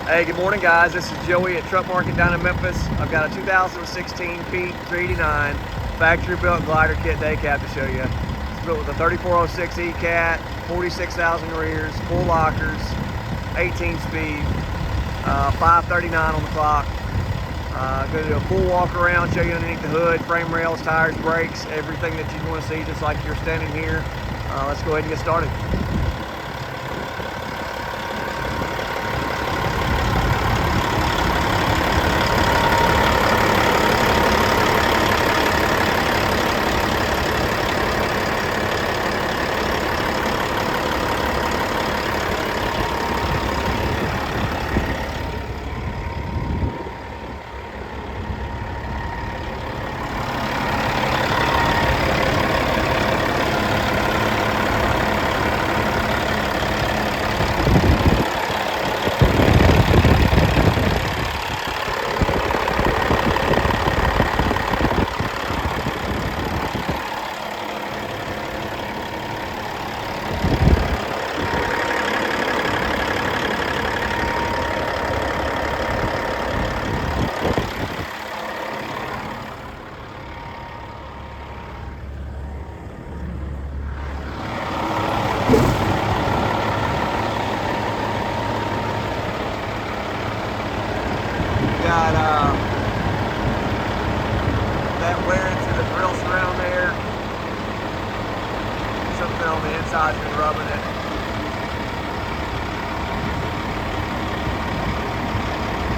Hey, good morning guys. This is Joey at Truck Market down in Memphis. I've got a 2016 Pete 389 factory built glider kit day cab to show you. It's built with a 3406 E-Cat, 46,000 rears, 4 lockers, 18 speed, 539 on the clock. Going to do a full walk around, show you underneath the hood, frame rails, tires, brakes, everything that you want to see just like you're standing here. Let's go ahead and get started. Got that wear into the grill surround there. Something on the inside's been rubbing it.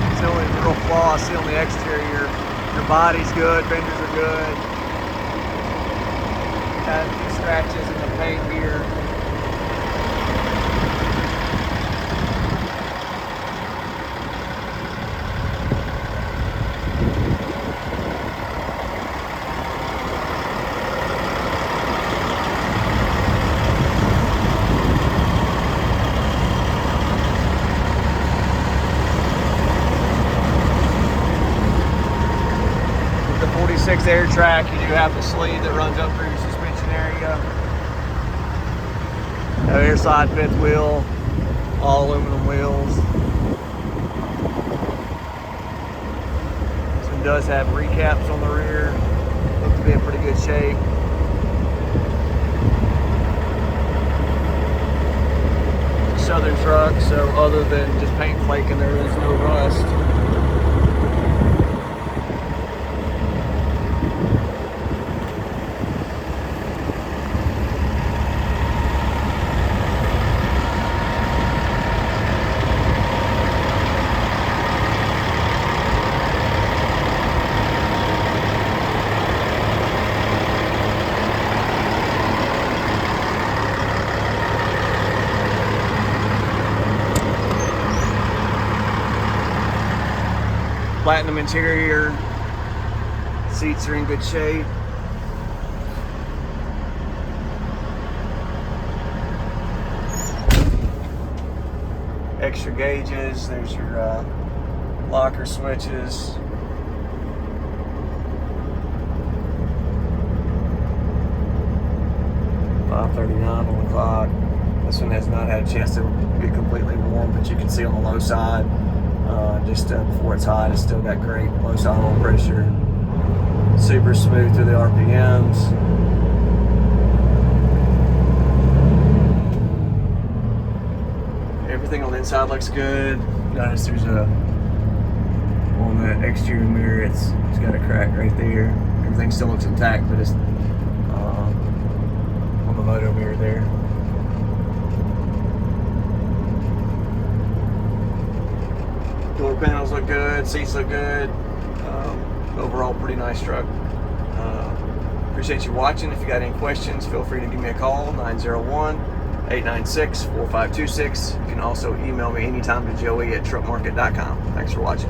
It's the only real flaw I see on the exterior. Your body's good, fenders are good. Got a few scratches in the paint here. The 46 air track, you do have the sleeve that runs up through your suspension area. Air side fifth wheel, all aluminum wheels. This one does have recaps on the rear. Looks to be in pretty good shape. Southern truck, so other than just paint flaking, there is no rust. Platinum interior, seats are in good shape. Extra gauges, there's your locker switches. .539 on the clock. This one has not had a chance to get completely warm, but you can see on the low side, just before it's hot, it's still got great low side oil pressure. Super smooth through the RPMs. Everything on the inside looks good. Notice there's on the exterior mirror, it's got a crack right there. Everything still looks intact, but it's on the moto mirror there. Door panels look good, seats look good. Overall, pretty nice truck. Appreciate you watching. If you got any questions, feel free to give me a call, 901-896-4526. You can also email me anytime to joey@truckmarket.com. Thanks for watching.